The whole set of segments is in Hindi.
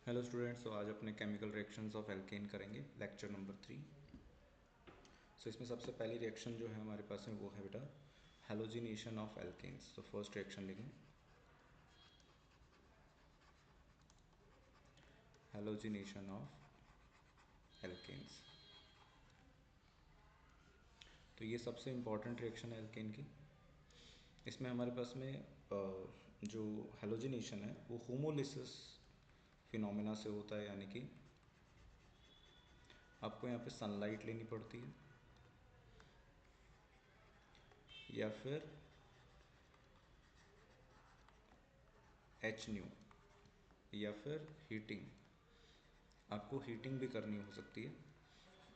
हेलो स्टूडेंट्स, तो आज अपने केमिकल रिएक्शंस ऑफ एल्केन करेंगे, लेक्चर नंबर 3। सो इसमें सबसे पहली रिएक्शन जो है हमारे पास में वो है बेटा हेलोजिनेशन ऑफ एल्केन्स। तो फर्स्ट रिएक्शन लिखें, हेलोजिनेशन ऑफ एल्केन्स। तो ये सबसे इम्पॉर्टेंट रिएक्शन है एल्केन की। इसमें हमारे पास में जो हेलोजिनेशन है वो होमोलिसिस फिनोमेना से होता है, यानी कि आपको यहाँ पे सनलाइट लेनी पड़ती है या फिर एच न्यू या फिर हीटिंग, आपको हीटिंग भी करनी हो सकती है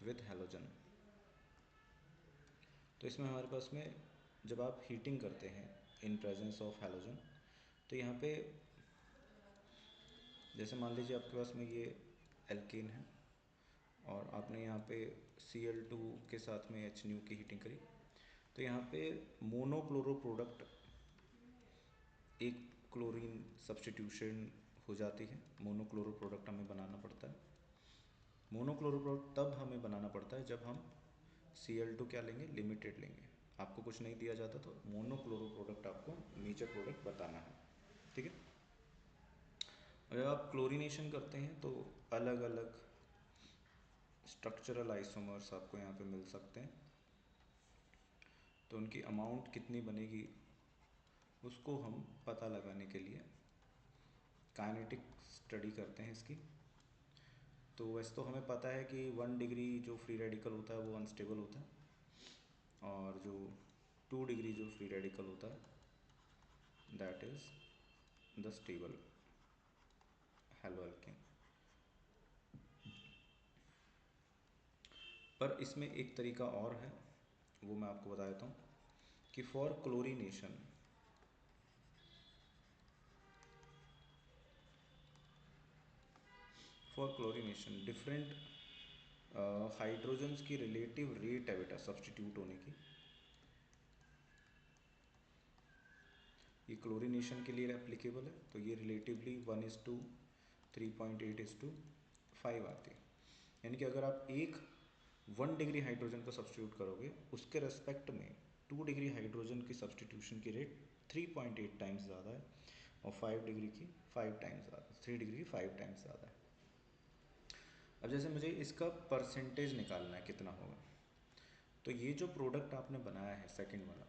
विथ हैलोजन। तो इसमें हमारे पास में जब आप हीटिंग करते हैं इन प्रेजेंस ऑफ हैलोजन, तो यहाँ पे जैसे मान लीजिए आपके पास में ये एल्केन है और आपने यहाँ पे Cl2 के साथ में एच न्यू की हीटिंग करी, तो यहाँ पे मोनोक्लोरो प्रोडक्ट एक क्लोरीन सब्सटीट्यूशन हो जाती है। मोनोक्लोरो प्रोडक्ट हमें बनाना पड़ता है। मोनोक्लोरो प्रोडक्ट तब हमें बनाना पड़ता है जब हम Cl2 क्या लेंगे, लिमिटेड लेंगे। आपको कुछ नहीं दिया जाता तो मोनोक्लोरो प्रोडक्ट आपको मेजर प्रोडक्ट बताना है, ठीक है। अगर आप क्लोरीनेशन करते हैं तो अलग अलग स्ट्रक्चरल आइसोमर्स आपको यहाँ पे मिल सकते हैं। तो उनकी अमाउंट कितनी बनेगी उसको हम पता लगाने के लिए काइनेटिक स्टडी करते हैं इसकी। तो वैसे तो हमें पता है कि 1 डिग्री जो फ्री रेडिकल होता है वो अनस्टेबल होता है, और जो 2 डिग्री जो फ्री रेडिकल होता है that is the stable halo alkane. पर इसमें एक तरीका और है, वो मैं आपको बता देता हूँ कि फॉर क्लोरीनेशन डिफरेंट हाइड्रोजन्स की रिलेटिव रेट है बेटा सब्सटीट्यूट होने की। ये क्लोरीनेशन के लिए एप्लीकेबल है, तो ये रिलेटिवली 1:3.8:5 आती है। यानी कि अगर आप एक 1 डिग्री हाइड्रोजन को सब्सटीट्यूट करोगे, उसके रेस्पेक्ट में 2 डिग्री हाइड्रोजन की सब्सटीट्यूशन की रेट 3.8 टाइम्स ज़्यादा है, और 5 डिग्री की 5 टाइम्स ज़्यादा, 3 डिग्री की 5 टाइम्स ज़्यादा है। अब जैसे मुझे इसका परसेंटेज निकालना है कितना होगा, तो ये जो प्रोडक्ट आपने बनाया है सेकंड वाला,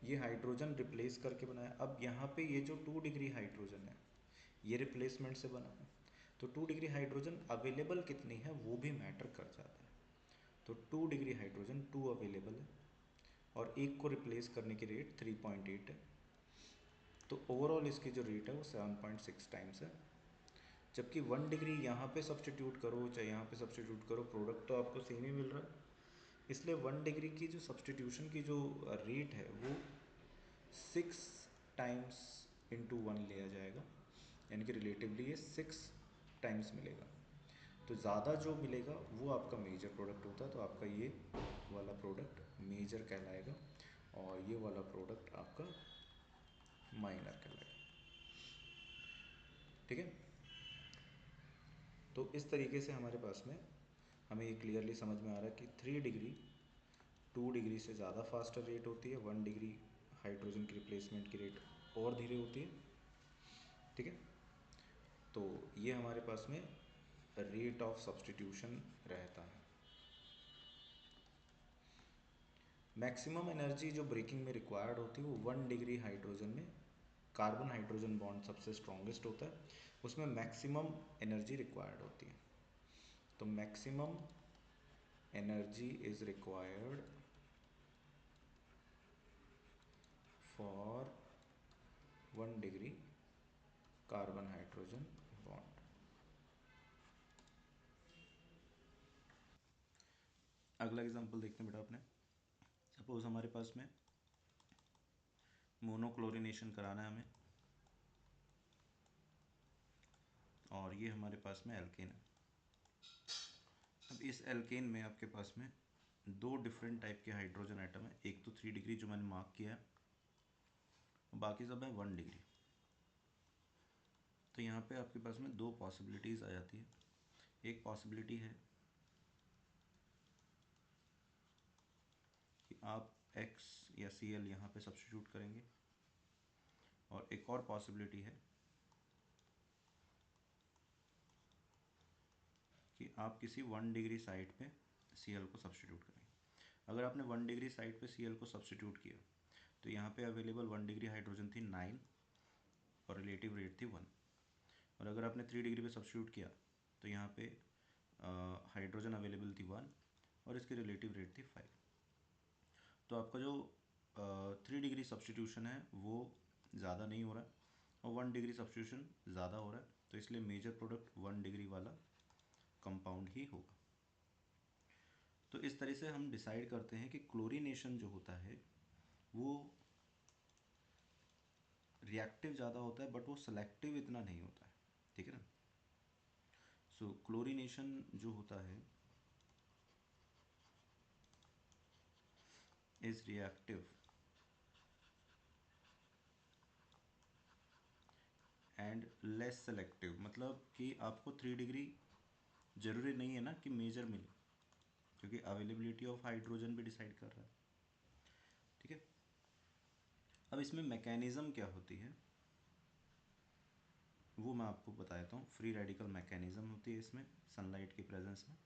ये हाइड्रोजन रिप्लेस करके बनाया। अब यहाँ पे ये जो 2 डिग्री हाइड्रोजन है ये रिप्लेसमेंट से बना है, तो 2 डिग्री हाइड्रोजन अवेलेबल कितनी है वो भी मैटर कर जाता है। तो 2 डिग्री हाइड्रोजन 2 अवेलेबल है और एक को रिप्लेस करने की रेट 3.8 है, तो ओवरऑल इसकी जो रेट है वो 7.6 टाइम्स है। जबकि 1 डिग्री यहाँ पे सब्सटीट्यूट करो चाहे यहाँ पे सब्सटीट्यूट करो, प्रोडक्ट तो आपको सेम ही मिल रहा है। इसलिए 1 डिग्री की जो सब्सटीट्यूशन की जो रेट है वो 6 टाइम्स इंटू 1 लिया जाएगा, यानी कि रिलेटिवली ये 6 टाइम्स मिलेगा। तो ज़्यादा जो मिलेगा वो आपका मेजर प्रोडक्ट होता है, तो आपका ये वाला प्रोडक्ट मेजर कहलाएगा और ये वाला प्रोडक्ट आपका माइनर कहलाएगा, ठीक है। तो इस तरीके से हमारे पास में हमें ये क्लियरली समझ में आ रहा है कि 3 डिग्री 2 डिग्री से ज़्यादा फास्टर रेट होती है, 1 डिग्री हाइड्रोजन की रिप्लेसमेंट की रेट और धीरे होती है, ठीक है। तो ये हमारे पास में रेट ऑफ सब्सटीट्यूशन रहता है। मैक्सिमम एनर्जी जो ब्रेकिंग में रिक्वायर्ड होती है वो 1 डिग्री हाइड्रोजन में, कार्बन हाइड्रोजन बॉन्ड सबसे स्ट्रॉन्गेस्ट होता है, उसमें मैक्सिमम एनर्जी रिक्वायर्ड होती है। तो maximum energy is required for 1 degree carbon hydrogen bond. अगला एग्जांपल देखते हैं बेटा अपने। सपोज हमारे पास में मोनोक्लोरिनेशन कराना है हमें, और ये हमारे पास में एल्केन है। अब इस एल्केन में आपके पास में दो डिफरेंट टाइप के हाइड्रोजन आइटम है। एक तो 3 डिग्री जो मैंने मार्क किया है, बाकी सब है 1 डिग्री। तो यहाँ पे आपके पास में दो पॉसिबिलिटीज़ आ जाती है। एक पॉसिबिलिटी है कि आप X या Cl यहाँ पे सब्स्टिट्यूट करेंगे, और एक और पॉसिबिलिटी है कि आप किसी 1 डिग्री साइड पे Cl को सब्स्टिट्यूट करेंगे। अगर आपने 1 डिग्री साइड पे Cl को सब्स्टिट्यूट किया तो यहाँ पे अवेलेबल 1 डिग्री हाइड्रोजन थी 9 और रिलेटिव रेट थी 1। और अगर आपने 3 डिग्री पे सब्स्टिट्यूट किया तो यहाँ पे हाइड्रोजन अवेलेबल थी 1 और इसकी रिलेटिव रेट थी 5। तो आपका जो 3 डिग्री सब्स्टिट्यूशन है वो ज़्यादा नहीं हो रहा है और 1 डिग्री सब्स्टिट्यूशन ज़्यादा हो रहा है, तो इसलिए मेजर प्रोडक्ट 1 डिग्री वाला कंपाउंड ही होगा। तो इस तरह से हम डिसाइड करते हैं कि क्लोरीनेशन जो होता है वो रिएक्टिव ज़्यादा होता है बट वो सेलेक्टिव इतना नहीं होता है, ठीक है ना। सो क्लोरीनेशन जो होता है is reactive and less selective, मतलब कि आपको 3 डिग्री ज़रूरी नहीं है ना कि मेजर मिले, क्योंकि अवेलेबिलिटी ऑफ हाइड्रोजन भी डिसाइड कर रहा है, ठीक है। अब इसमें मैकेनिज़्म क्या होती है वो मैं आपको बता देता हूँ। फ्री रेडिकल मैकेनिज़्म होती है इसमें सनलाइट की प्रेजेंस में।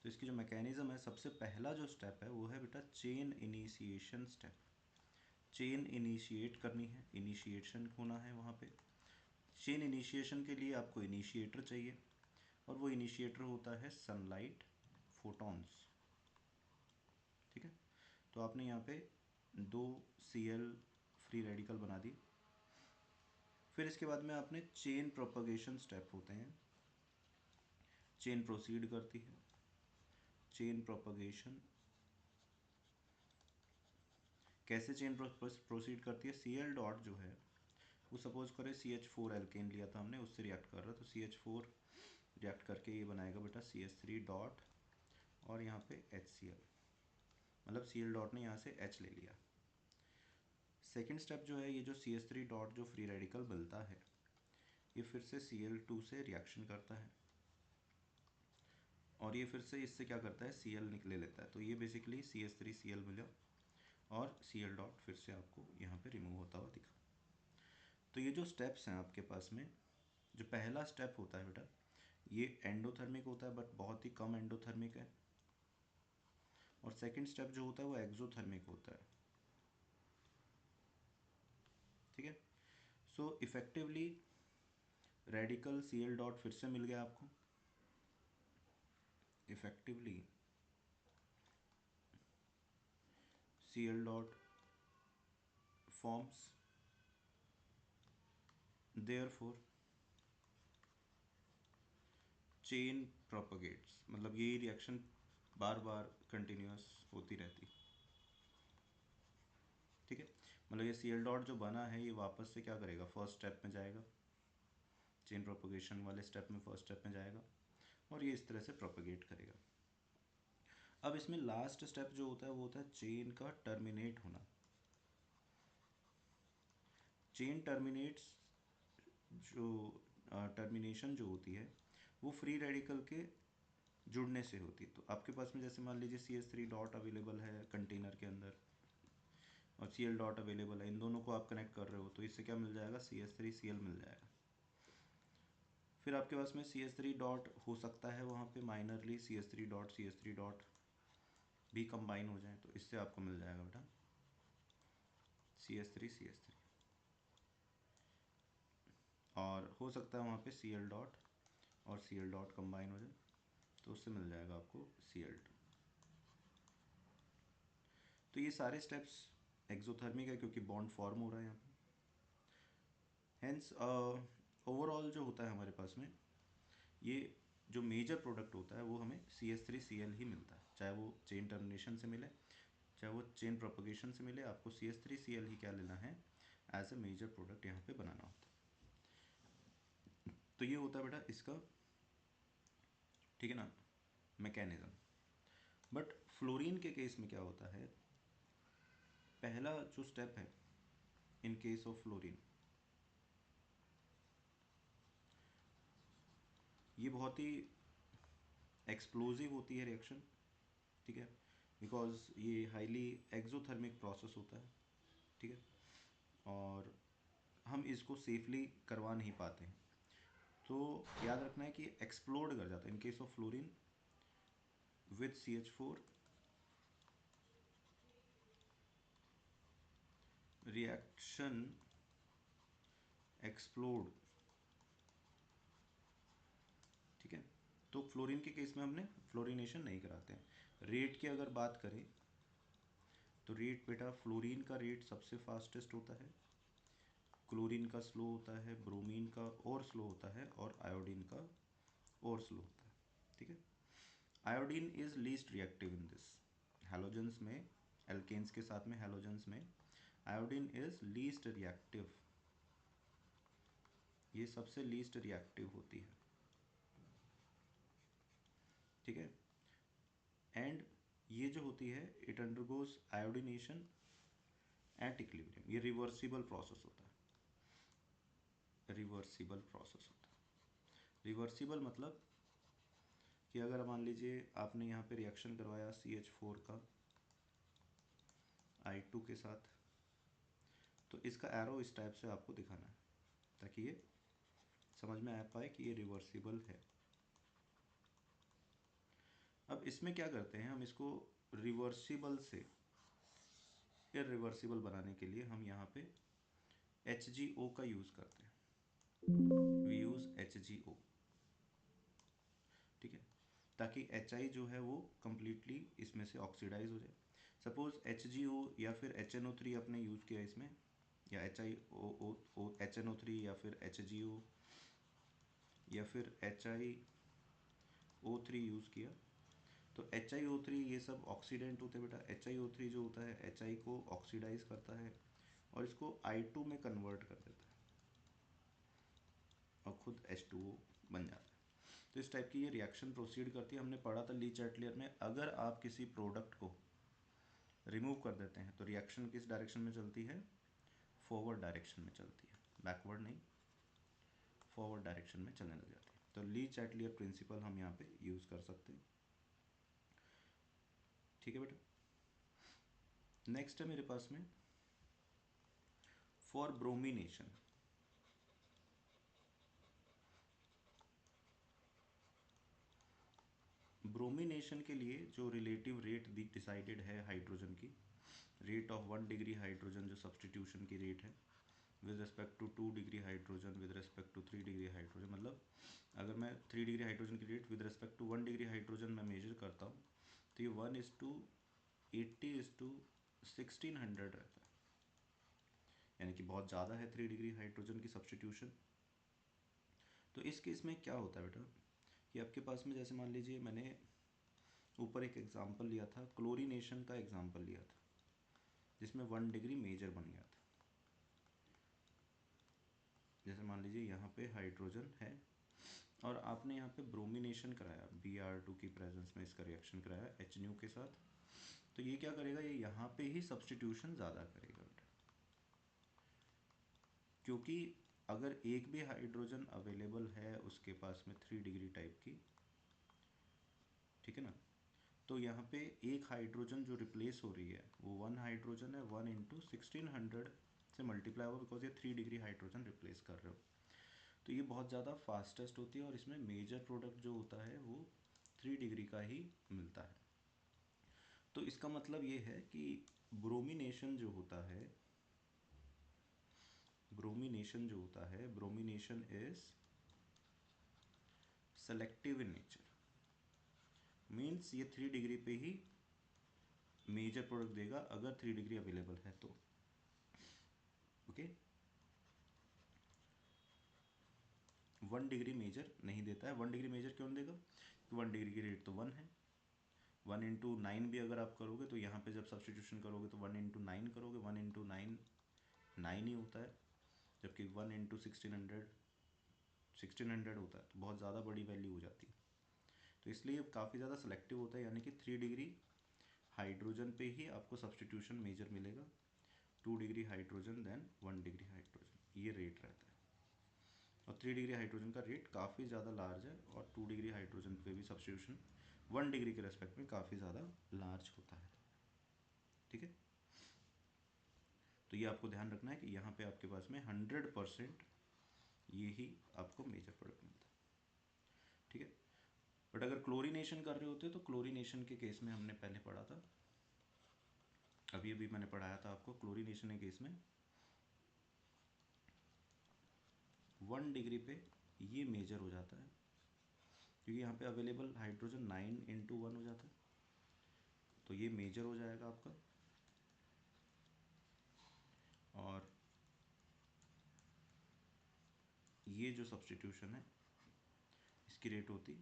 तो इसकी जो मैकेनिज़्म है, सबसे पहला जो स्टेप है वो है बेटा chain initiation step. Chain initiate करनी है, इनिशिएशन होना है वहाँ पे। चेन इनिशिएशन के लिए आपको इनिशिएटर चाहिए और वो इनिशिएटर होता है सनलाइट फोटॉन्स, ठीक है। तो आपने यहाँ पे 2 Cl फ्री रेडिकल बना दी। फिर इसके बाद में आपने चेन प्रोपगेशन स्टेप होते हैं, चेन प्रोसीड करती है। चेन प्रोपगेशन कैसे चेन प्रोसीड करती है, Cl डॉट जो है वो सपोज करें CH4 एल्केन लिया था हमने, उससे रिएक्ट कर रहा है, तो CH4 रिएक्ट करके ये बनाएगा बेटा CH3 डॉट और यहाँ पे HCl, मतलब Cl डॉट ने यहाँ से H ले लिया। सेकेंड स्टेप जो है, ये जो CH3 डॉट जो फ्री रेडिकल मिलता है ये फिर से Cl2 से रिएक्शन करता है और ये फिर से इससे क्या करता है Cl निकले लेता है, तो ये बेसिकली CH3Cl मिला और Cl डॉट फिर से आपको यहाँ पे रिमूव होता हुआ दिखा। तो ये जो स्टेप्स हैं आपके पास में, जो पहला स्टेप होता है बेटा ये एंडोथर्मिक होता है बट बहुत ही कम एंडोथर्मिक है, और सेकंड स्टेप जो होता है वो एक्सोथर्मिक होता है, ठीक है। So effectively radical Cl dot फिर से मिल गया आपको, effectively Cl dot forms, therefore chain propagates, मतलब यही रिएक्शन बार बार कंटिन्यूस होती रहती, ठीक है। मतलब ये Cl डॉट जो बना है ये वापस से क्या करेगा, फर्स्ट स्टेप में जाएगा, चेन प्रोपगेशन वाले स्टेप में फर्स्ट स्टेप में जाएगा और ये इस तरह से प्रोपगेट करेगा। अब इसमें लास्ट स्टेप जो होता है वो होता है चेन का टर्मिनेट होना। चेन टर्मिनेट्स जो टर्मिनेशन जो होती है वो फ्री रेडिकल के जुड़ने से होती है। तो आपके पास में जैसे मान लीजिए CH3 डॉट अवेलेबल है कंटेनर के अंदर और Cl डॉट अवेलेबल है, इन दोनों को आप कनेक्ट कर रहे हो तो इससे क्या मिल जाएगा, CH3Cl मिल जाएगा। फिर आपके पास में CH3 डॉट हो सकता है वहाँ पे माइनरली CH3 डॉट भी कंबाइन हो जाए, तो इससे आपको मिल जाएगा बेटा CH3 और हो सकता है वहाँ पे Cl डॉट और Cl डॉट कंबाइन हो जाए तो उससे मिल जाएगा आपको Cl2। तो ये सारे स्टेप्स एक्सोथर्मिक है क्योंकि बॉन्ड फॉर्म हो रहा है यहाँ पे। हेंस ओवरऑल जो होता है हमारे पास में ये जो मेजर प्रोडक्ट होता है वो हमें CH3Cl ही मिलता है, चाहे वो चेन टर्मिनेशन से मिले चाहे वो चेन प्रोपगेशन से मिले, आपको CH3Cl ही क्या लेना है एज ए मेजर प्रोडक्ट यहाँ पे बनाना होता है। तो ये होता है बेटा इसका, ठीक है ना, मैकेनिज्म। बट फ्लोरीन के केस में क्या होता है, पहला जो स्टेप है इन केस ऑफ फ्लोरीन ये बहुत ही एक्सप्लोजिव होती है रिएक्शन, ठीक है, बिकॉज ये हाईली एक्सोथर्मिक प्रोसेस होता है, ठीक है, और हम इसको सेफली करवा नहीं पाते हैं। तो याद रखना है कि एक्सप्लोड कर जाता है इन case of fluorine with CH4 reaction explode, ठीक है। तो फ्लोरीन के केस में हमने फ्लोरीनेशन नहीं कराते हैं। रेट की अगर बात करें तो रेट बेटा, फ्लोरीन का रेट सबसे फास्टेस्ट होता है, क्लोरीन का स्लो होता है, ब्रोमीन का और स्लो होता है, और आयोडीन का और स्लो होता है, ठीक है। Iodine is least reactive in this, halogens में, एल्केन्स के साथ में हैलोजेंस में आयोडीन इज लीस्ट रिएक्टिव, ये सबसे लीस्ट रिएक्टिव होती है, ठीक है। एंड ये जो होती है it undergoes iodination at equilibrium, ये रिवर्सिबल प्रोसेस होता है, रिवर्सिबल प्रोसेस होता है। रिवर्सिबल मतलब कि अगर मान लीजिए आपने यहाँ पे रिएक्शन करवाया CH4 का I2 के साथ, तो इसका एरो इस टाइप से आपको दिखाना है ताकि ये समझ में आ पाए कि ये रिवर्सिबल है। अब इसमें क्या करते हैं, हम इसको रिवर्सिबल से इरिवर्सिबल बनाने के लिए हम यहाँ पे HgO का यूज़ करते हैं, वी यूज़ HgO, ठीक है, ताकि HI जो है वो कम्प्लीटली इसमें से ऑक्सीडाइज हो जाए। सपोज HgO या फिर HNO3 आपने यूज़ किया इसमें, या HNO3 या फिर HgO या फिर HiO3 यूज़ किया, तो HiO3 ये सब ऑक्सीडेंट होते हैं बेटा। HiO3 जो होता है HI को ऑक्सीडाइज करता है और इसको I2 में कन्वर्ट कर देता है और खुद H2O बन जाता है। तो इस टाइप की ये रिएक्शन प्रोसीड करती है। हमने पढ़ा था ली चैटलियर में, अगर आप किसी प्रोडक्ट को रिमूव कर देते हैं तो रिएक्शन किस डायरेक्शन में चलती है, फॉरवर्ड डायरेक्शन में चलती है, बैकवर्ड नहीं, फॉरवर्ड डायरेक्शन में चलने लग जाती है। तो ली चैटलियर प्रिंसिपल हम यहाँ पे यूज़ कर सकते हैं, ठीक है बेटा। नेक्स्ट है मेरे पास में फॉर ब्रोमिनेशन, ब्रोमिनेशन के लिए जो रिलेटिव रेट डिसाइडेड है हाइड्रोजन की, रेट ऑफ 1 डिग्री हाइड्रोजन जो सब्सटीट्यूशन की रेट है with respect to 2 degree hydrogen with respect to 3 degree hydrogen, मतलब अगर मैं 3 डिग्री हाइड्रोजन की rate with respect to 1 degree hydrogen मैं मेजर करता हूँ तो ये 1:80:1600 रहता है, यानी कि बहुत ज़्यादा है 3 डिग्री हाइड्रोजन की सब्सटीट्यूशन। तो इस केस में क्या होता है बेटा कि आपके पास में, जैसे मान लीजिए मैंने ऊपर एक एग्जाम्पल लिया था, क्लोरीनेशन का एग्जाम्पल लिया था जिसमें 1 डिग्री मेजर बन गया था। जैसे मान लीजिए यहाँ पे हाइड्रोजन है और आपने यहाँ पे ब्रोमिनेशन कराया, Br2 की प्रेजेंस में इसका रिएक्शन कराया HNO के साथ, तो ये क्या करेगा, ये यहाँ पे ही सब्सटीट्यूशन ज़्यादा करेगा बेटा, क्योंकि अगर एक भी हाइड्रोजन अवेलेबल है उसके पास में 3 डिग्री टाइप की, ठीक है ना, तो यहाँ पे एक हाइड्रोजन जो रिप्लेस हो रही है वो 1 हाइड्रोजन है, 1 × 1600 से मल्टीप्लाई होगा, बिकॉज ये 3 डिग्री हाइड्रोजन रिप्लेस कर रहे हो। तो ये बहुत ज़्यादा फास्टेस्ट होती है और इसमें मेजर प्रोडक्ट जो होता है वो 3 डिग्री का ही मिलता है। तो इसका मतलब ये है कि ब्रोमिनेशन जो होता है, ब्रोमिनेशन जो होता है, bromination is selective in nature, means ये 3 डिग्री पे ही मेजर प्रोडक्ट देगा अगर 3 डिग्री अवेलेबल है तो, ओके। 1 डिग्री मेजर नहीं देता है। 1 डिग्री मेजर क्यों नहीं देगा, 1 डिग्री की रेट तो 1 है, 1 × 9 भी अगर आप करोगे तो यहाँ पे जब सब्सटीट्यूशन करोगे तो 1 × 9 करोगे, 1 × 9 9 ही होता है, जबकि 1 × 1600 1600 होता है, तो बहुत ज़्यादा बड़ी वैल्यू हो जाती है। तो इसलिए काफ़ी ज़्यादा सेलेक्टिव होता है, यानी कि 3 डिग्री हाइड्रोजन पे ही आपको सब्सटीट्यूशन मेजर मिलेगा, 2 degree hydrogen then 1 degree hydrogen, ये रेट रहता है, और 3 डिग्री हाइड्रोजन का रेट काफ़ी ज़्यादा लार्ज है, और 2 डिग्री हाइड्रोजन पे भी सब्स्टिट्यूशन 1 डिग्री के रेस्पेक्ट में काफ़ी ज़्यादा लार्ज होता है। ठीक है, तो ये आपको ध्यान रखना है कि यहाँ पे आपके पास में 100% ये ही आपको मेजर प्रोडक्ट मिलता है। ठीक है, बट अगर क्लोरीनेशन कर रहे होते तो क्लोरीनेशन के केस में हमने पहले पढ़ा था, अभी अभी मैंने पढ़ाया था आपको, क्लोरीनेशन के केस में 1 डिग्री पे ये मेजर हो जाता है, क्योंकि यहाँ पे अवेलेबल हाइड्रोजन 9 × 1 हो जाता है, तो ये मेजर हो जाएगा आपका। और ये जो सब्स्टिट्यूशन है इसकी रेट होती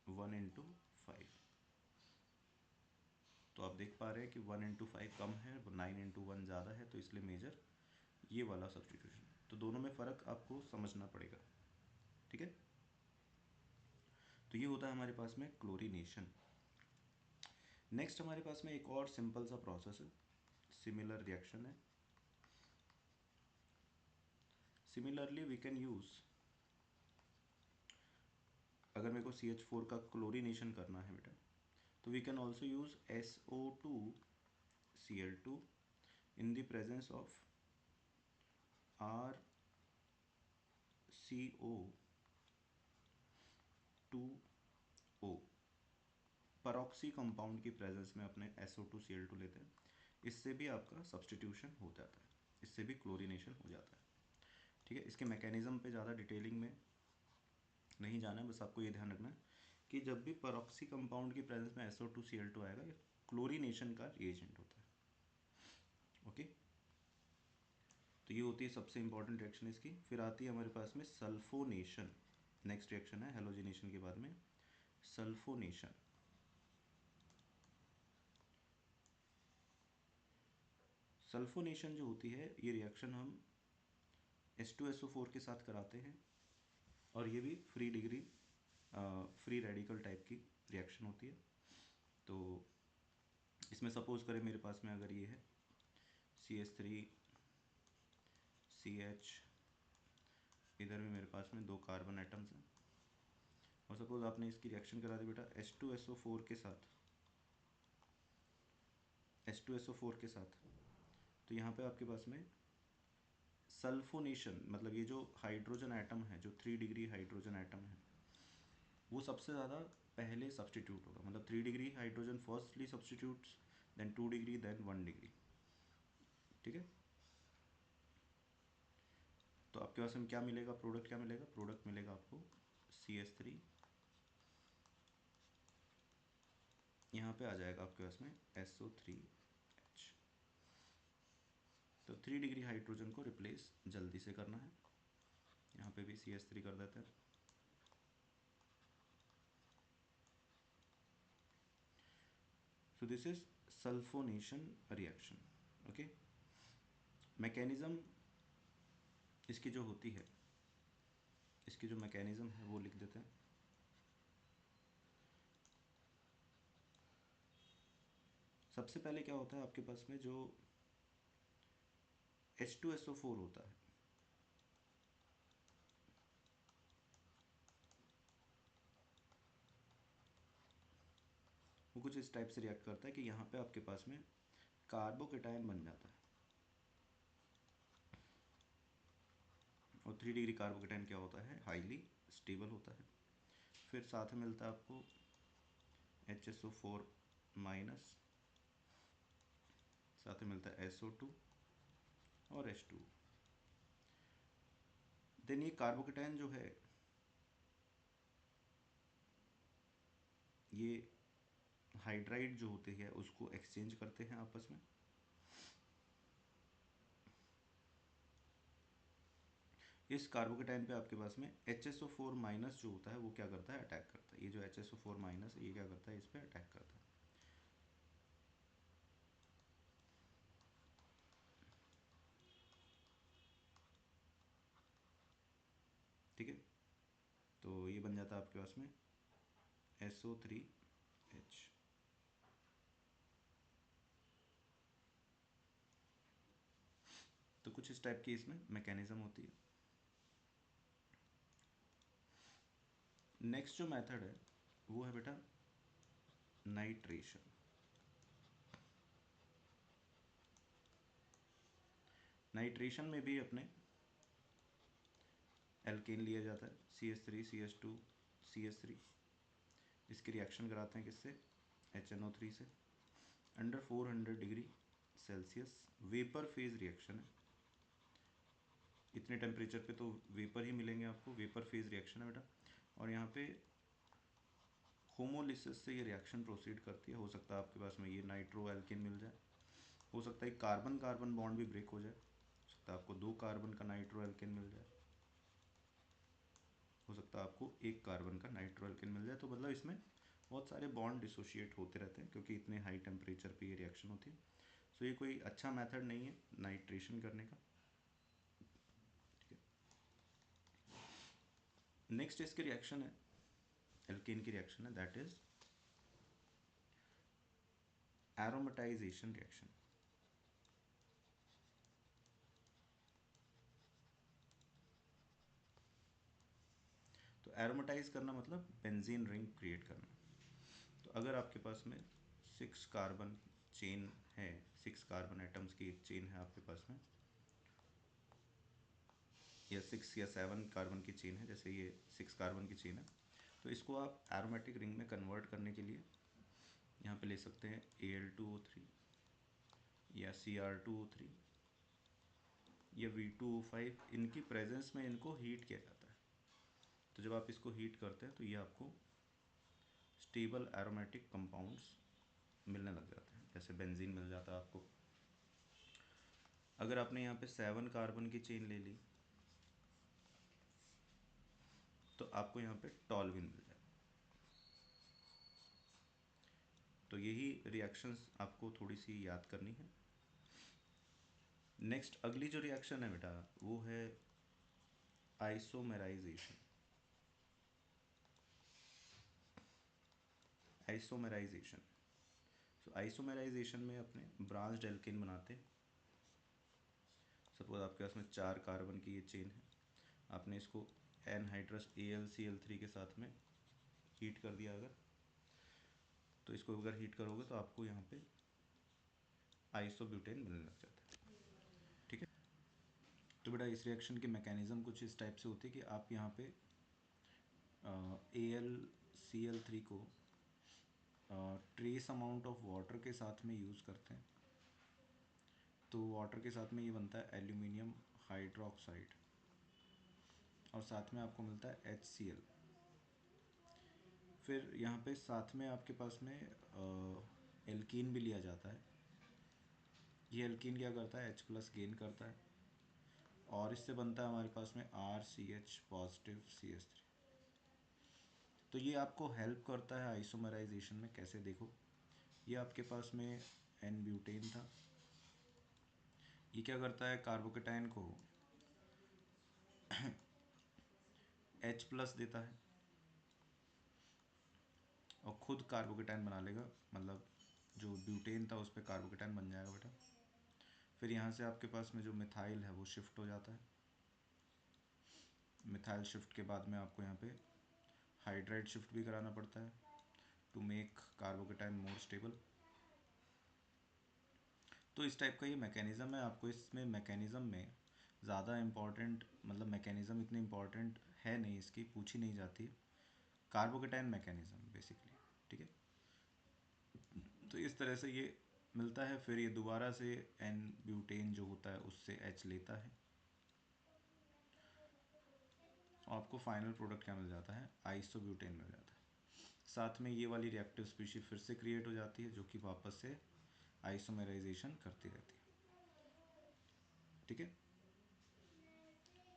1 × 5। तो आप देख पा रहे हैं कि 1 × 5 कम है, 9 × 1 ज़्यादा है, तो इसलिए मेजर ये वाला सब्स्टिट्यूशन। तो दोनों में फ़र्क आपको समझना पड़ेगा। ठीक है, तो ये होता है हमारे पास में क्लोरीनेशन। नेक्स्ट हमारे पास में एक और सिंपल सा प्रोसेस है, सिमिलर रिएक्शन है। सिमिलरली वी कैन यूज़, अगर मेरे को CH4 का क्लोरीनेशन करना है बेटा, तो we can also use SO2Cl2 in the presence of RCO2O। Peroxy compound की प्रेजेंस में अपने SO2Cl2 लेते हैं, इससे भी आपका सब्स्टिट्यूशन हो जाता है, इससे भी क्लोरीनेशन हो जाता है। ठीक है, इसके मैकेनिज्म पे ज़्यादा डिटेलिंग में नहीं जाना है, बस आपको ये ध्यान रखना है कि जब भी परऑक्सी कंपाउंड की प्रेजेंस में SO2Cl2 आएगा, ये क्लोरीनेशन का रिएजेंट होता है। ओके, तो ये होती है सबसे इंपॉर्टेंट रिएक्शन इसकी। फिर आती है हमारे पास में सल्फोनेशन, नेक्स्ट रिएक्शन है हेलोजिनेशन के बाद में सल्फोनेशन। सल्फोनेशन जो होती है, ये रिएक्शन हम H2SO4 के साथ कराते हैं, और ये भी फ्री रेडिकल टाइप की रिएक्शन होती है। तो इसमें सपोज करें मेरे पास में अगर ये है CH3CH, इधर भी मेरे पास में 2 कार्बन एटम्स हैं, और सपोज आपने इसकी रिएक्शन करा दी बेटा H2SO4 के साथ, H2SO4 के साथ, तो यहाँ पे आपके पास में सल्फोनेशन, मतलब ये जो हाइड्रोजन एटम है, जो 3 डिग्री हाइड्रोजन एटम है, वो सबसे ज़्यादा पहले सब्स्टिट्यूट होगा। मतलब 3 degree hydrogen firstly substitutes, then 2 degree, then 1 degree. ठीक है, तो आपके पास में क्या मिलेगा, प्रोडक्ट क्या मिलेगा, प्रोडक्ट मिलेगा आपको CH3, यहाँ पे आ जाएगा आपके पास में SO3H। तो 3 डिग्री हाइड्रोजन को रिप्लेस जल्दी से करना है, यहाँ पे भी CH3 कर देते हैं। So this is sulfonation reaction. Okay, mechanism इसकी जो होती है, इसकी जो मैकेनिज्म है वो लिख देते हैं। सबसे पहले क्या होता है आपके पास में, जो H2SO4 होता है, वो कुछ इस टाइप से रिएक्ट करता है कि यहाँ पे आपके पास में कार्बोकेटायन बन जाता है, और 3 डिग्री कार्बोकेटायन क्या होता है, हाईली स्टेबल होता है। फिर साथ में मिलता है आपको HSO4 माइनस, साथ में मिलता है SO2 और H2। देन ये कार्बोकेटायन जो है, ये हाइड्राइड जो होते हैं उसको एक्सचेंज करते हैं आपस में। इस कार्बोकेटाइन पे आपके पास में HSO4 माइनस जो होता है वो क्या करता है, अटैक करता है। ये जो HSO4 माइनस ये क्या करता है, इस पर अटैक करता है। ठीक है, तो ये बन जाता है आपके पास में SO3H। तो कुछ इस टाइप की इसमें मैकेनिज्म होती है। नेक्स्ट जो मेथड है वो है बेटा नाइट्रेशन। नाइट्रेशन में भी अपने एल्केन लिया जाता है CH3 CH2 CH3, इसकी रिएक्शन कराते हैं किससे, HNO3 से, under 400 degree Celsius, vapour phase reaction है। इतने टेम्परेचर पे तो वेपर ही मिलेंगे आपको, वेपर फेज रिएक्शन है बेटा। और यहाँ पे होमोलिसिस से ये रिएक्शन प्रोसीड करती है। हो सकता है आपके पास में ये नाइट्रो एल्केन मिल जाए, हो सकता है कार्बन कार्बन बॉन्ड भी ब्रेक हो जाए, हो सकता है आपको 2 कार्बन का नाइट्रो एल्केन मिल जाए, हो सकता है आपको 1 कार्बन का नाइट्रो एल्केन मिल जाए। तो मतलब इसमें बहुत सारे बॉन्ड डिसोशिएट होते रहते हैं क्योंकि इतने हाई टेम्परेचर पे ये रिएक्शन होती है। सो ये कोई अच्छा मेथड नहीं है नाइट्रेशन करने का। ठीक है, नेक्स्ट इसकी रिएक्शन है, एल्केन की रिएक्शन है, दैट इज एरोमेटाइजेशन रिएक्शन। तो एरोमेटाइज करना मतलब बेंजीन रिंग क्रिएट करना। तो अगर आपके पास में 6 कार्बन चेन है, 6 कार्बन एटम्स की एक चेन है आपके पास में, या 6 या 7 कार्बन की चेन है, जैसे ये 6 कार्बन की चेन है, तो इसको आप एरोमेटिक रिंग में कन्वर्ट करने के लिए यहाँ पे ले सकते हैं Al2O3 या Cr2O3 या V2O5। इनकी प्रेजेंस में इनको हीट किया जाता है। तो जब आप इसको हीट करते हैं तो ये आपको स्टेबल एरोमेटिक कंपाउंड्स मिलने लग जाते हैं, जैसे बेंजीन मिल जाता है आपको। अगर आपने यहाँ पे 7 कार्बन की चेन ले ली तो आपको यहाँ पे टॉल्विन मिल जाए। तो यही रिएक्शंस आपको थोड़ी सी याद करनी है। नेक्स्ट अगली जो रिएक्शन है बेटा वो है आइसोमेराइजेशन। आइसोमेराइजेशन, सो आइसोमेराइजेशन में अपने ब्रांच्ड एल्केन बनाते हैं। सपोज आपके पास में 4 कार्बन की ये चेन है, आपने इसको एनहाइड्रस AlCl3 के साथ में हीट कर दिया अगर, तो इसको अगर हीट करोगे तो आपको यहाँ पे आइसोब्यूटेन मिलने लग जाता है। ठीक है, तो बेटा इस रिएक्शन के मैकेनिज्म कुछ इस टाइप से होते हैं कि आप यहाँ पे AlCl3 को ट्रेस अमाउंट ऑफ वाटर के साथ में यूज़ करते हैं। तो वाटर के साथ में ये बनता है एल्यूमिनियम हाइड्रोक्साइड, और साथ में आपको मिलता है HCl। फिर यहाँ पे साथ में आपके पास में एल्कीन भी लिया जाता है। ये एल्कीन क्या करता है, H+ गेन करता है, और इससे बनता है हमारे पास में RCH पॉजिटिव CH3। तो ये आपको हेल्प करता है आइसोमराइजेशन में। कैसे, देखो ये आपके पास में एन ब्यूटेन था, ये क्या करता है कार्बोकेटाइन को H+ देता है और खुद कार्बोकेटाइन बना लेगा, मतलब जो ब्यूटेन था उस पर कार्बोकेटाइन बन जाएगा बेटा। फिर यहाँ से आपके पास में जो मिथाइल है वो शिफ्ट हो जाता है। मिथाइल शिफ्ट के बाद में आपको यहाँ पे हाइड्राइड शिफ्ट भी कराना पड़ता है to make carbocation more stable. तो इस टाइप का ये मैकेनिज़्म है। आपको इसमें मैकेनिज़्म में ज़्यादा इम्पॉर्टेंट, मतलब मैकेनिज़्म इतनी इम्पॉर्टेंट है नहीं, इसकी पूछी नहीं जाती है, कार्बोकेटाइन मैकेनिज़्म बेसिकली। ठीक है, तो इस तरह से ये मिलता है, फिर ये दोबारा से एन ब्यूटेन जो होता है उससे H लेता है, और आपको फाइनल प्रोडक्ट क्या मिल जाता है, आइसोब्यूटेन मिल जाता है। साथ में ये वाली रिएक्टिव स्पीशीज फिर से क्रिएट हो जाती है जो कि वापस से आइसोमेराइजेशन करती रहती है। ठीक है,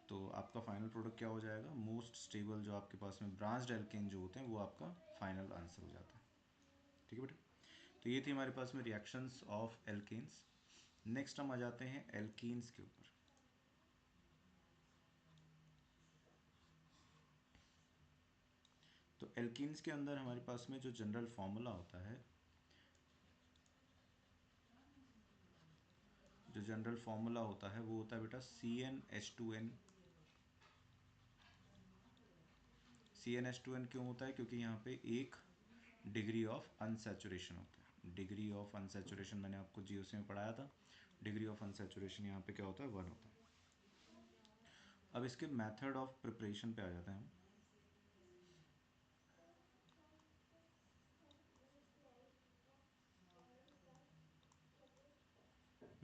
तो आपका फाइनल प्रोडक्ट क्या हो जाएगा, मोस्ट स्टेबल जो आपके पास में ब्रांच्ड एल्केन जो होते हैं वो आपका फाइनल आंसर हो जाता है। ठीक है बेटा, तो ये थी हमारे पास में रिएक्शंस ऑफ एल्केन्स। नेक्स्ट हम आ जाते हैं एल्कीन्स के ऊपर। तो एल्कीन्स के अंदर हमारे पास में जो जनरल फॉर्मूला होता है, जो जनरल फॉर्मूला होता है वो होता है बेटा CnH2n CnH2n क्यों होता है? क्योंकि यहाँ पे एक डिग्री ऑफ अनसैचुरेशन होता है। डिग्री ऑफ अनसैचुरेशन मैंने आपको जीओसी में पढ़ाया था। डिग्री ऑफ अनसैचुरेशन यहाँ पे क्या होता है? 1 होता है। अब इसके मेथड ऑफ प्रिपरेशन पे आ जाते हैं हम।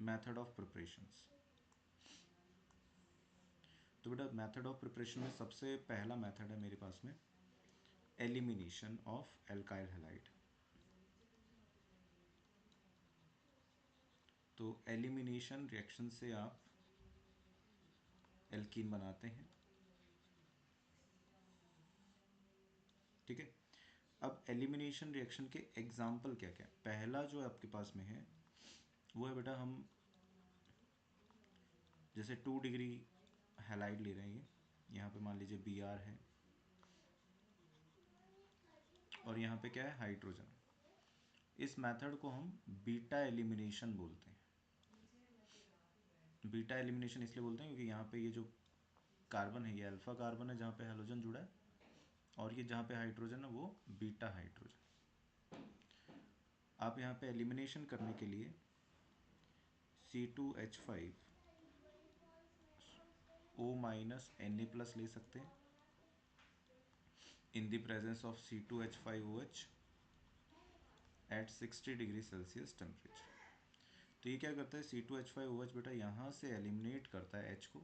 Method of preparations. तो बेटा मेथड ऑफ प्रिपरेशन में सबसे पहला मेथड है मेरे पास में एलिमिनेशन ऑफ एल्काइल हैलाइड। तो एलिमिनेशन रिएक्शन से आप एल्कीन बनाते हैं, ठीक है। अब एलिमिनेशन रिएक्शन के एग्जाम्पल क्या क्या है? पहला जो आपके पास में है वो है बेटा, हम जैसे 2 डिग्री हैलाइड ले रहे हैं, यहाँ पे मान लीजिए Br है और यहाँ पे क्या है? हाइड्रोजन। इस मेथड को हम बीटा एलिमिनेशन बोलते हैं। बीटा एलिमिनेशन इसलिए बोलते हैं क्योंकि यहाँ पे ये जो कार्बन है ये अल्फा कार्बन है जहाँ पे हैलोजन जुड़ा है, और ये जहाँ पे हाइड्रोजन है वो बीटा हाइड्रोजन। आप यहाँ पे एलिमिनेशन करने के लिए C2H5 O माइनस Na+ ले सकते हैं in the presence of C2H5OH at 60 degree Celsius temperature. तो ये क्या करता है? C2H5OH बेटा यहाँ से एलिमिनेट करता है H को।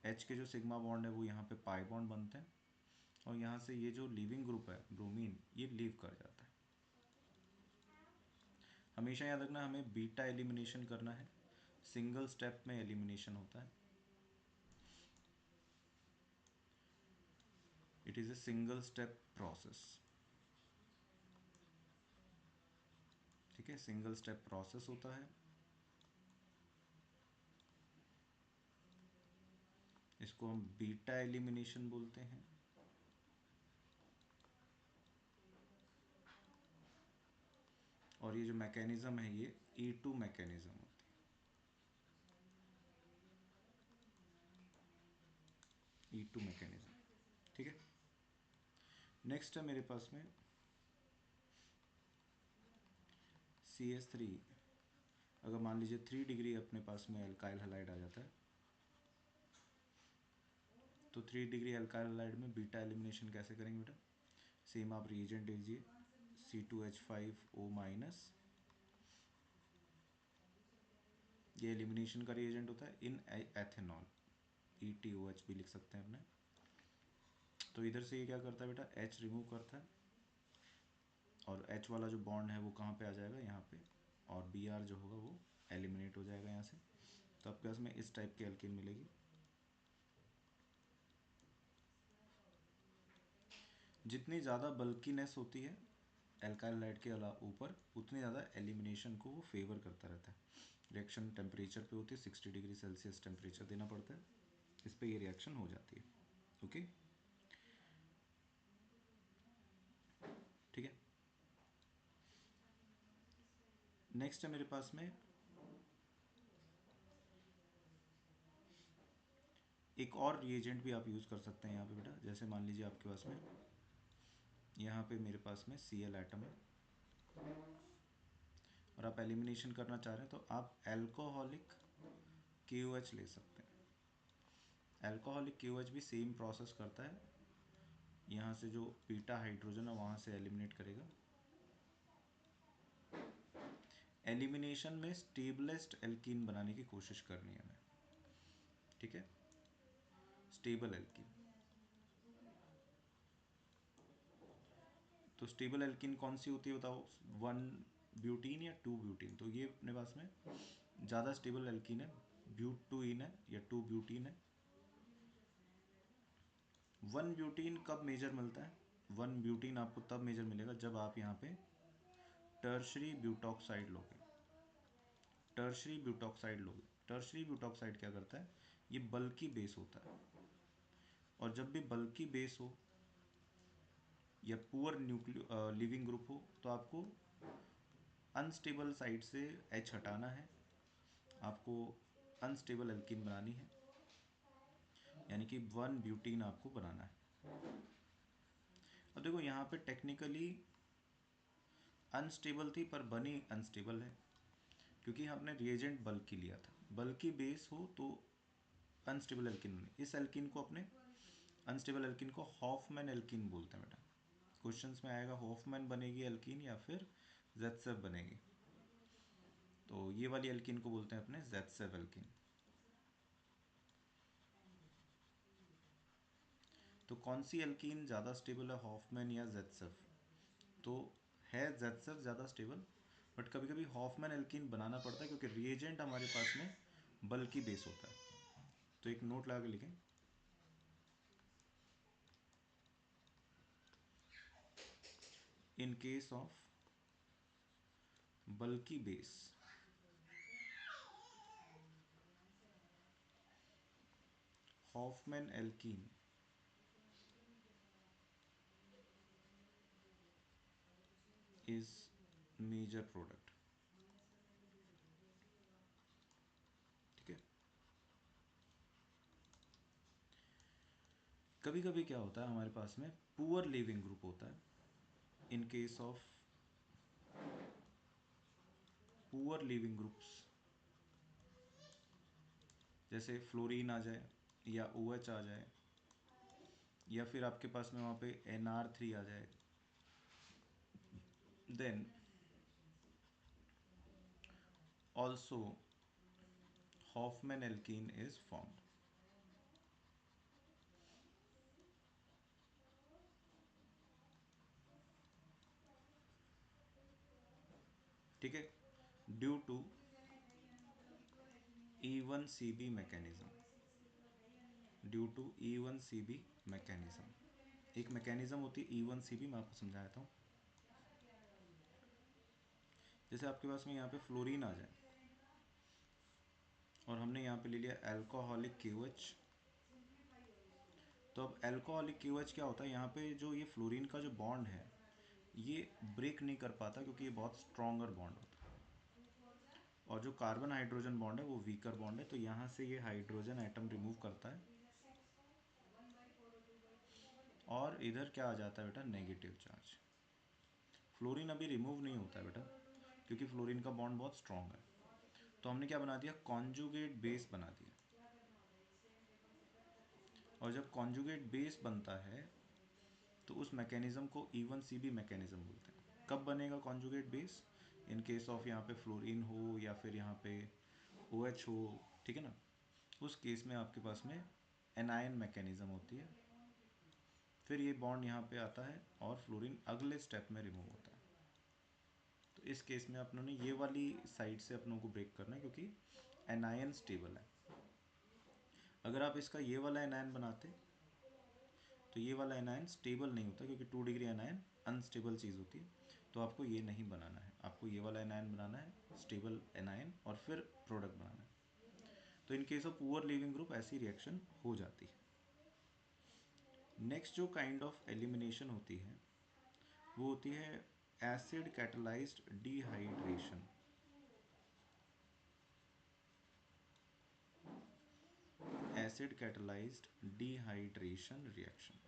H के जो सिग्मा बॉन्ड है वो यहाँ पे पाई बॉन्ड बनते हैं, और यहाँ से ये जो लीविंग ग्रुप है ब्रोमीन, ये लीव कर जाता है। हमेशा याद रखना हमें बीटा एलिमिनेशन करना है, सिंगल स्टेप में एलिमिनेशन होता है। It is a single step process, ठीक है, सिंगल स्टेप प्रोसेस होता है। इसको हम बीटा एलिमिनेशन बोलते हैं। और ये जो मैकेनिज्म है ये E2 मैकेनिज्म होती है, E2 मैकेनिज्म, ठीक है। नेक्स्ट है मेरे पास में CH3। अगर मान लीजिए 3 डिग्री अपने पास में एल्काइल हैलाइड आ जाता है, तो 3 डिग्री एल्काइल हैलाइड में बीटा एलिमिनेशन कैसे करेंगे बेटा? सेम आप रिएजेंट लीजिए, C2H5O माइनस, ये एलिमिनेशन का रिएजेंट होता है, इन एथेनॉल, ETOH भी लिख सकते हैं अपने। तो इधर से ये क्या करता है बेटा? H रिमूव करता है, और H वाला जो बॉन्ड है वो कहाँ पे आ जाएगा? यहाँ पे, और Br जो होगा वो एलिमिनेट हो जाएगा यहाँ से। तो आपके पास में इस टाइप की एल्कीन मिलेगी। जितनी ज़्यादा बल्कीनेस होती है एल्काइल हैलाइड के अलावा ऊपर, उतनी ज़्यादा एलिमिनेशन को वो फेवर करता रहता है। रिएक्शन टेम्परेचर पे होती है, 60 डिग्री सेल्सियस टेम्परेचर देना पड़ता है, इस पर ये रिएक्शन हो जाती है। ओके, ठीक है। नेक्स्ट है मेरे पास में एक और रिएजेंट भी आप यूज़ कर सकते हैं यहाँ पे बेटा। जैसे मान लीजिए आपके पास में यहाँ पे मेरे पास में Cl एटम है, और आप एलिमिनेशन करना चाह रहे हैं तो आप एल्कोहलिक KOH ले सकते हैं। एल्कोहलिक KOH भी सेम प्रोसेस करता है, यहाँ से जो बीटा हाइड्रोजन है वहाँ से एलिमिनेट करेगा। एलिमिनेशन में स्टेबलेस्ट एल्कीन बनाने की कोशिश करनी है हमें, ठीक है, स्टेबल एल्कीन। तो स्टेबल एल्कीन कौन सी होती है बताओ? 1 ब्यूटीन या 2 ब्यूटीन? तो ये अपने पास में ज़्यादा स्टेबल एल्कीन है, ब्यूट 2 इन है या 2 ब्यूटीन है। 1 ब्यूटीन कब मेजर मिलता है? 1 ब्यूटीन आपको तब मेजर मिलेगा जब आप यहाँ पे टर्शरी ब्यूटॉक्साइड लोगे। टर्शरी ब्यूटॉक्साइड लोगे। टर्शरी ब्यूटॉक्साइड क्या करता है? ये बल्की बेस होता है, और जब भी बल्की बेस हो या पुअर न्यूक्लियो लिविंग ग्रुप हो तो आपको अनस्टेबल साइड से H हटाना है, आपको अनस्टेबल एल्कीन बनानी है, यानी कि 1 ब्यूटीन आपको बनाना है। अब देखो यहाँ पे टेक्निकली अनस्टेबल थी पर बनी अनस्टेबल है, क्योंकि हमने रिएजेंट बल्कि लिया था। बल्कि बेस हो तो अनस्टेबल एल्किन बने। इस एल्किन को अपने अनस्टेबल एल्किन को हॉफमैन एल्किन बोलते हैं बेटा। क्वेश्चंस में आएगा हॉफमैन बनेगी एल्किन या फिर जेटसेफ बनेगी। तो ये वाली एल्किन को बोलते हैं अपने जेटसेफ एल्किन। तो कौन सी एल्कीन ज़्यादा स्टेबल है, हॉफमैन या जेटसेफ? तो है जेटसेफ ज़्यादा स्टेबल, बट कभी कभी हॉफमैन एल्कीन बनाना पड़ता है क्योंकि रिएजेंट हमारे पास में बल्कि बेस होता है। तो एक नोट लगा के लिखें, in case of bulky base Hofmann alkene is major product. ठीक है। कभी कभी क्या होता है हमारे पास में पुअर लिविंग ग्रुप होता है। इन case of poor leaving groups, जैसे फ्लोरीन आ जाए या ओ एच आ जाए, या फिर आपके पास में वहाँ पे NR3 आ जाए, then also Hofmann alkene is formed. ठीक है, due to E1CB mechanism. Due to E1CB mechanism. एक मैकेनिज्म होती है E1CB, मैं आपको समझाया था। जैसे आपके पास में यहाँ पे फ्लोरीन आ जाए और हमने यहाँ पे ले लिया अल्कोहलिक KOH। तो अब अल्कोहलिक KOH क्या होता है, यहाँ पे जो ये फ्लोरीन का जो बॉन्ड है ये ब्रेक नहीं कर पाता क्योंकि ये बहुत स्ट्रॉन्गर बॉन्ड होता है, और जो कार्बन हाइड्रोजन बॉन्ड है वो वीकर बॉन्ड है। तो यहाँ से ये हाइड्रोजन एटम रिमूव करता है और इधर क्या आ जाता है बेटा, नेगेटिव चार्ज। फ्लोरीन अभी रिमूव नहीं होता है बेटा क्योंकि फ्लोरीन का बॉन्ड बहुत स्ट्रॉन्ग है। तो हमने क्या बना दिया, कॉन्जुगेट बेस बना दिया। और जब कॉन्जुगेट बेस बनता है तो उस मैकेनिज्म को E1CB मैकेनिज्म बोलते हैं। कब बनेगा conjugate base? In case of यहाँ पे फ्लोरीन हो या फिर यहाँ पे OH हो, ठीक है ना। उस केस में आपके पास में एनायन मैकेनिज्म होती है, फिर ये बॉन्ड यहाँ पे आता है और फ्लोरीन अगले स्टेप में रिमूव होता है। तो इस केस में अपनों ने ये वाली साइड से अपनों को ब्रेक करना है क्योंकि एनायन स्टेबल है। अगर आप इसका ये वाला एनायन बनाते तो ये वाला एनायन स्टेबल नहीं होता क्योंकि 2 डिग्री एनायन अनस्टेबल चीज़ होती है। तो आपको ये नहीं बनाना है, आपको ये वाला एनायन बनाना है, स्टेबल एनायन, और फिर प्रोडक्ट बनाना है। तो इन case of poor leaving group ऐसी रिएक्शन हो जाती है। नेक्स्ट जो काइंड ऑफ एलिमिनेशन होती है वो होती है acid catalysed dehydration. Acid catalysed dehydration reaction.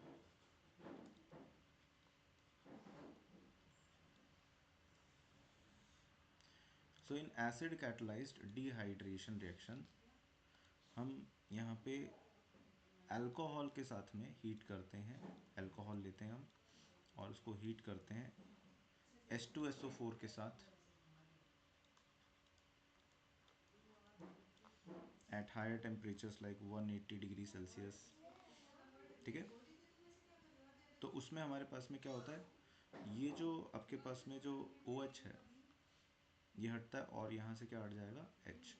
So in acid catalysed dehydration reaction हम यहाँ पे अल्कोहल के साथ में हीट करते हैं। अल्कोहल लेते हैं हम और उसको हीट करते हैं H2SO4 के साथ at higher temperatures like 180 degree Celsius. ठीक है। तो उसमें हमारे पास में क्या होता है, ये जो आपके पास में जो OH है ये हटता है और यहाँ से क्या हट जाएगा, H।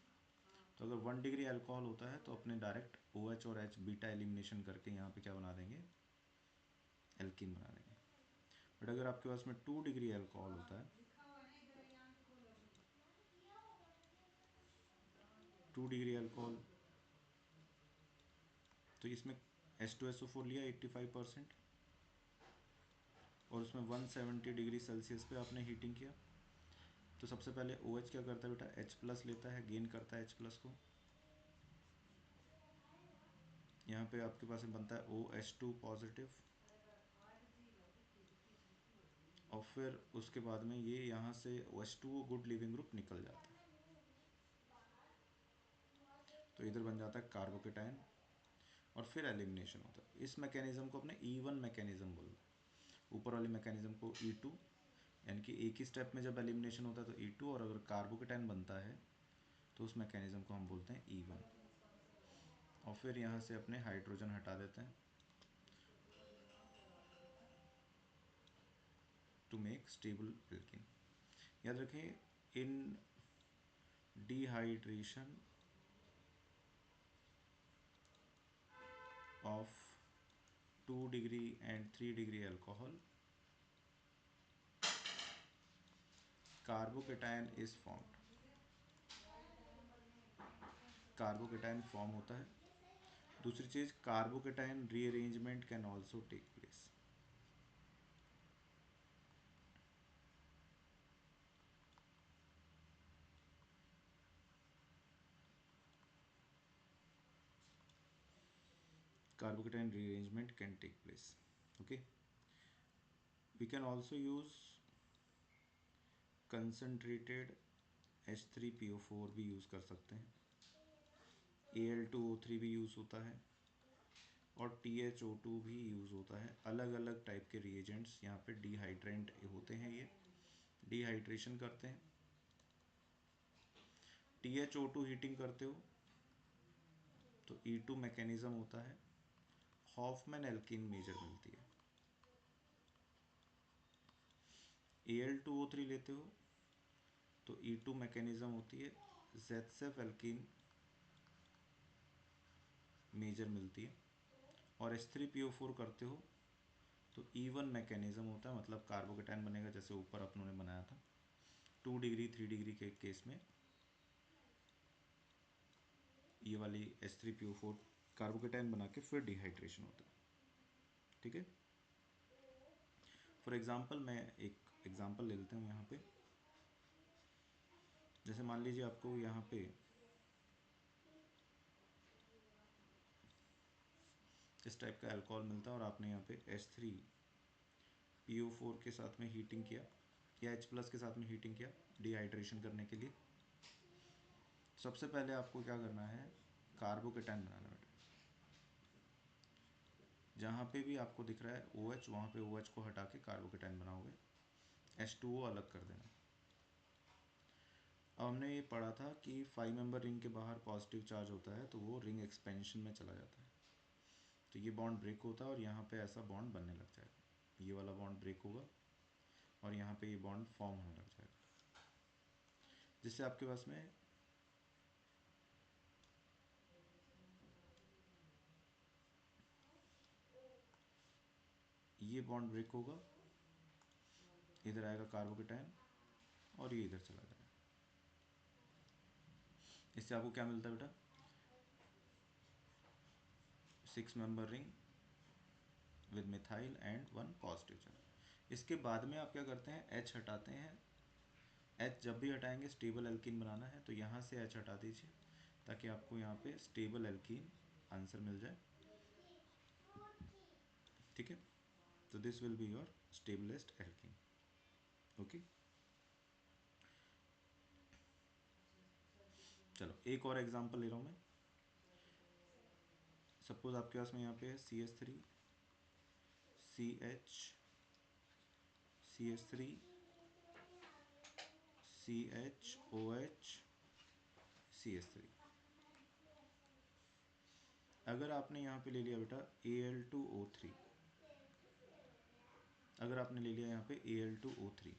तो अगर 1 डिग्री अल्कोहल होता है तो अपने डायरेक्ट OH और H बीटा एलिमिनेशन करके यहाँ पे क्या बना देंगे, एल्कीन बना देंगे। बट अगर आपके पास में 2 डिग्री अल्कोहल होता है, 2 डिग्री अल्कोहल, तो इसमें H2SO4 लिया 85% और उसमें 170 डिग्री सेल्सियस पे आपने हीटिंग किया। तो सबसे पहले OH क्या करता है बेटा, H प्लस लेता है, गेन करता है H प्लस को। यहाँ पे आपके पास में बनता है OH2 पॉजिटिव। और फिर उसके बाद में ये यहाँ से H2O गुड लिविंग ग्रुप निकल जाता है, तो इधर बन जाता है कार्बोकेटाइन और फिर एलिमिनेशन होता है। इस मैकेनिज्म को अपने E1 मैकेनिज्म बोलते हैं। ऊपर वाली मैकेनिज्म को E2, यानी कि एक ही स्टेप में जब एलिमिनेशन होता है तो E2, और अगर कार्बोकेटाइन बनता है तो उस मैकेनिज्म को हम बोलते हैं E1। और फिर यहाँ से अपने हाइड्रोजन हटा देते हैं टू मेक स्टेबल एल्कीन। याद रखें, in dehydration of 2 degree and 3 degree alcohol, carbocation is formed. Carbocation form होता है। दूसरी चीज, carbocation rearrangement can also take place. Carbocation rearrangement can take place. Okay, we can also use concentrated H3PO4 भी यूज़ कर सकते हैं, Al2O3 भी यूज़ होता है और THO2 भी यूज़ होता है। अलग अलग टाइप के रिएजेंट्स यहाँ पे डिहाइड्रेंट होते हैं, ये डिहाइड्रेशन करते हैं। THO2 हीटिंग करते हो तो E2 मैकेनिज्म होता है, हॉफमैन एल्कीन मेजर मिलती है। Al2O3 लेते हो तो E2 मैकेनिज्म होती है, ZCF एल्कीन मेजर मिलती है। और H3PO4 करते हो तो E1 मैकेनिज्म होता है, मतलब कार्बोकेटाइन बनेगा जैसे ऊपर अपनों ने बनाया था। 2 डिग्री 3 डिग्री के केस में ये वाली H3PO4 कार्बोकेटाइन बना के फिर डिहाइड्रेशन होता है। ठीक है, फॉर एग्जांपल मैं एक एग्जांपल ले लेता हूँ यहाँ पे। जैसे मान लीजिए आपको यहाँ पे इस टाइप का अल्कोहल मिलता है और आपने यहाँ पे H3PO4 के साथ में हीटिंग किया या H+ के साथ में हीटिंग किया डिहाइड्रेशन करने के लिए। सबसे पहले आपको क्या करना है, कार्बोकेटाइन बनाना है। जहाँ पे भी आपको दिख रहा है OH, वहाँ पे OH को हटा के कार्बोकेटाइन बनाओगे, H2O अलग कर देना। अब हमने ये पढ़ा था कि 5 मेंबर रिंग के बाहर पॉजिटिव चार्ज होता है तो वो रिंग एक्सपेंशन में चला जाता है, तो ये बॉन्ड ब्रेक होता है और यहाँ पे ऐसा बॉन्ड बनने लग जाएगा। ये वाला बॉन्ड ब्रेक होगा और यहाँ पे ये बॉन्ड फॉर्म होने लग जाएगा, जिससे आपके पास में ये बॉन्ड ब्रेक होगा, इधर आएगा कार्बोकेटाइन और ये इधर चला जाएगा। इससे आपको क्या मिलता है बेटा, 6 member ring with methyl and 1 positive charge. इसके बाद में आप क्या करते हैं, H हटाते हैं। H जब भी हटाएंगे स्टेबल एल्कीन बनाना है, तो यहाँ से H हटा दीजिए ताकि आपको यहाँ पे स्टेबल एल्कीन आंसर मिल जाए। ठीक है, तो this will be your stay blessed alkene. Okay, चलो एक और एग्जांपल ले रहा हूँ मैं। सपोज आपके पास में यहाँ पे CH3 CH CH3 CHOH CH3। अगर आपने यहाँ पे ले लिया बेटा Al2O3, अगर आपने ले लिया यहाँ पे Al2O3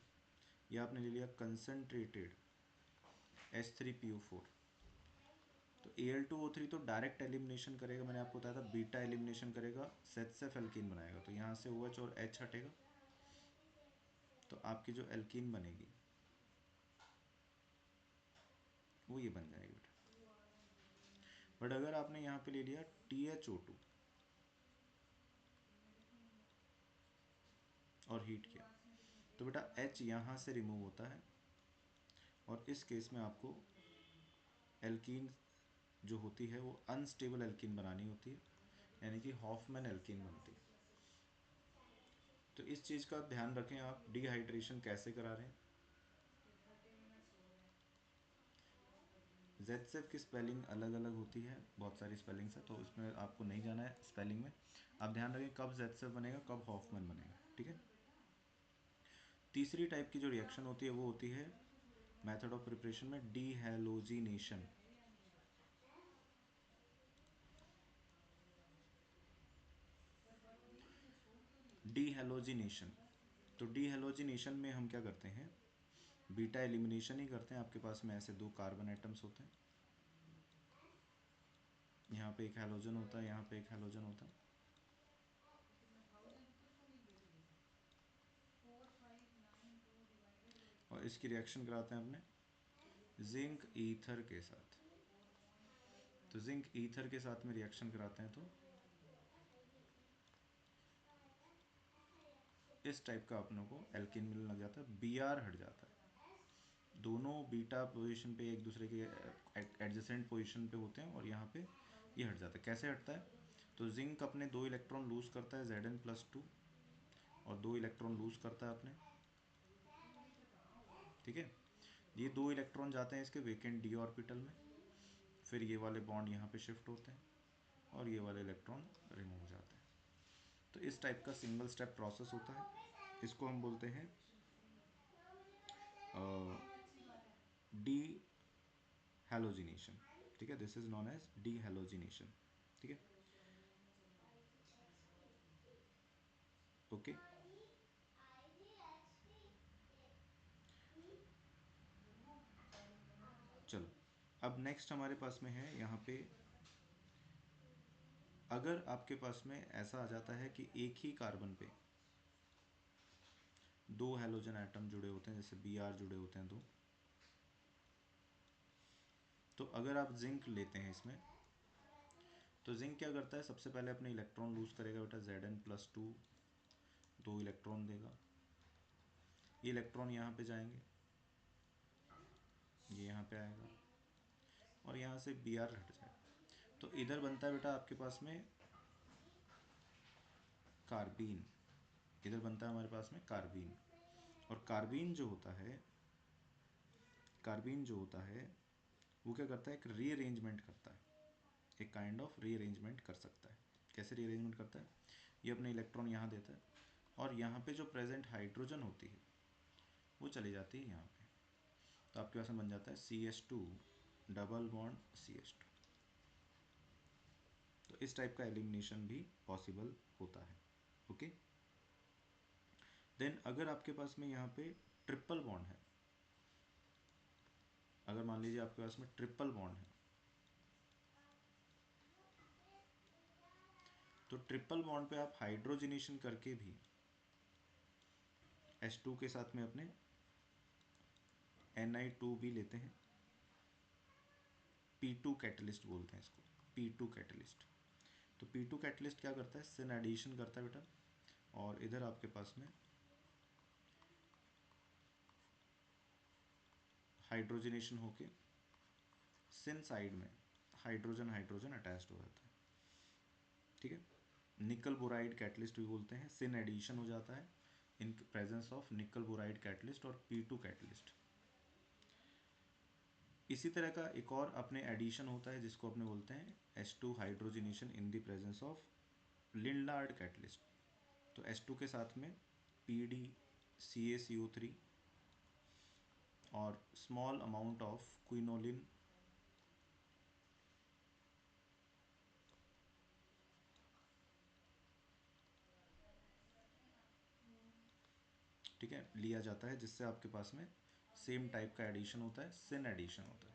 या आपने ले लिया कंसनट्रेटेड H3PO4, तो Al2O3 तो डायरेक्ट एलिमिनेशन करेगा, मैंने आपको बताया था बीटा एलिमिनेशन करेगा, सेट एल्कीन बनाएगा। तो यहाँ से OH और H हटेगा तो आपकी जो एल्कीन बनेगी वो ये बन जाएगी बेटा। बट अगर आपने यहाँ पे ले लिया THO2 और हीट किया तो बेटा H यहाँ से रिमूव होता है और इस केस में आपको एल्कीन जो होती है वो अनस्टेबल एल्कीन बनानी होती है, यानी कि हॉफमैन एल्कीन बनती है। तो इस चीज़ का ध्यान रखें आप, डिहाइड्रेशन कैसे करा रहे हैं। जेडसेफ की स्पेलिंग अलग अलग होती है, बहुत सारी स्पेलिंग्स है, तो इसमें आपको नहीं जाना है स्पेलिंग में। आप ध्यान रखें कब जेडसेफ बनेगा, कब हॉफमैन बनेगा, ठीक है। तीसरी टाइप की जो रिएक्शन होती है वो होती है मेथड ऑफ प्रिपरेशन में डीहैलोजिनेशन। डीहैलोजिनेशन, तो डीहैलोजिनेशन में हम क्या करते हैं, बीटा एलिमिनेशन ही करते हैं। आपके पास में ऐसे दो कार्बन एटम्स होते हैं, यहाँ पे एक हैलोजन होता है, यहाँ पे एक हैलोजन होता है, और इसकी रिएक्शन कराते हैं अपने जिंक ईथर के साथ। तो जिंक ईथर के साथ में रिएक्शन कराते हैं तो इस टाइप का अपनों को एल्केन मिलने लग जाता है, बी आर हट जाता है। दोनों बीटा पोजीशन पे एक दूसरे के एडजेसेंट पोजीशन पे होते हैं, और यहाँ पे ये हट जाता है। कैसे हटता है, तो जिंक अपने 2 इलेक्ट्रॉन लूज करता है Zn+2, और 2 इलेक्ट्रॉन लूज करता है अपने, ठीक है। ये 2 इलेक्ट्रॉन जाते हैं इसके वेकेंट डी ऑर्बिटल में, फिर ये वाले बॉन्ड यहाँ पे शिफ्ट होते हैं, और ये वाले इलेक्ट्रॉन रिमूव हो जाते हैं। तो इस टाइप का सिंगल स्टेप प्रोसेस होता है, इसको हम बोलते हैं डी हैलोजिनेशन, ठीक है। This is known as dehalogenation, ठीक है, ओके। चलो, अब नेक्स्ट हमारे पास में है यहाँ पे, अगर आपके पास में ऐसा आ जाता है कि एक ही कार्बन पे 2 हैलोजन एटम जुड़े होते हैं, जैसे बी आर जुड़े होते हैं दो, तो अगर आप जिंक लेते हैं इसमें, तो जिंक क्या करता है, सबसे पहले अपने इलेक्ट्रॉन लूज करेगा बेटा, Zn+2 2 इलेक्ट्रॉन देगा, ये इलेक्ट्रॉन यहाँ पे जाएंगे, ये यहाँ पे आएगा, और यहाँ से बी आर हट जाएगा। तो इधर बनता है बेटा आपके पास में कार्बीन, इधर बनता है हमारे पास में कार्बीन। और कार्बीन जो होता है, कार्बीन जो होता है वो क्या करता है, एक रीअरेंजमेंट करता है, एक काइंड ऑफ रीअरेंजमेंट कर सकता है। कैसे रीअरेंजमेंट करता है, ये अपने इलेक्ट्रॉन यहाँ देता है, और यहाँ पे जो प्रेजेंट हाइड्रोजन होती है वो चली जाती है यहाँ पे, तो आपके पास में बन जाता है CH2 डबल बॉन्ड CH2। तो इस टाइप का एलिमिनेशन भी पॉसिबल होता है, ओके। देन अगर आपके पास में यहाँ पे ट्रिपल बॉन्ड है, अगर मान लीजिए आपके पास में ट्रिपल बॉन्ड है, तो ट्रिपल बॉन्ड पे आप हाइड्रोजनेशन करके भी H2 के साथ में अपने Ni2 भी लेते हैं, P2 कैटलिस्ट बोलते हैं इसको, P2 कैटलिस्ट। तो P2 कैटलिस्ट क्या करता है, सिन एडिशन करता है बेटा, और इधर आपके पास में हाइड्रोजनेशन होके सिन साइड में हाइड्रोजन हाइड्रोजन अटैच्ड हो जाता है, ठीक है। निकल बोराइड कैटलिस्ट भी बोलते हैं, सिन एडिशन हो जाता है इन प्रेजेंस ऑफ निकल बोराइड कैटलिस्ट और P2 कैटलिस्ट। इसी तरह का एक और अपने एडिशन होता है जिसको अपने बोलते हैं H2 hydrogenation in the presence of Lindlar catalyst. तो H2 के साथ में PdCaCO3 और स्मॉल अमाउंट ऑफ क्विनोलिन, ठीक है, लिया जाता है, जिससे आपके पास में सेम टाइप का एडिशन होता है, सिन एडिशन होता है।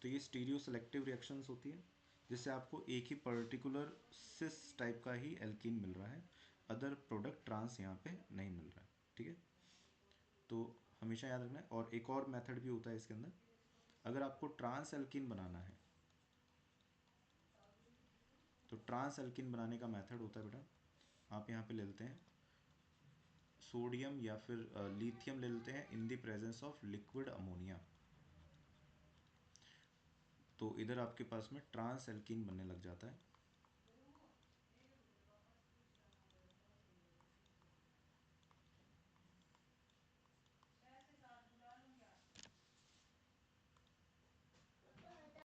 तो ये स्टीरियो सेलेक्टिव रिएक्शंस होती है, जिससे आपको एक ही पर्टिकुलर सिस टाइप का ही एल्कीन मिल रहा है, अदर प्रोडक्ट ट्रांस यहाँ पे नहीं मिल रहा है, ठीक है। तो हमेशा याद रखना है। और एक और मेथड भी होता है इसके अंदर, अगर आपको ट्रांस एल्कीन बनाना है, तो ट्रांस एल्कीन बनाने का मेथड होता है बेटा, आप यहाँ पे ले लेते हैं सोडियम या फिर लिथियम ले लेते हैं in the presence of liquid ammonia, तो इधर आपके पास में ट्रांस एल्कीन बनने लग जाता है।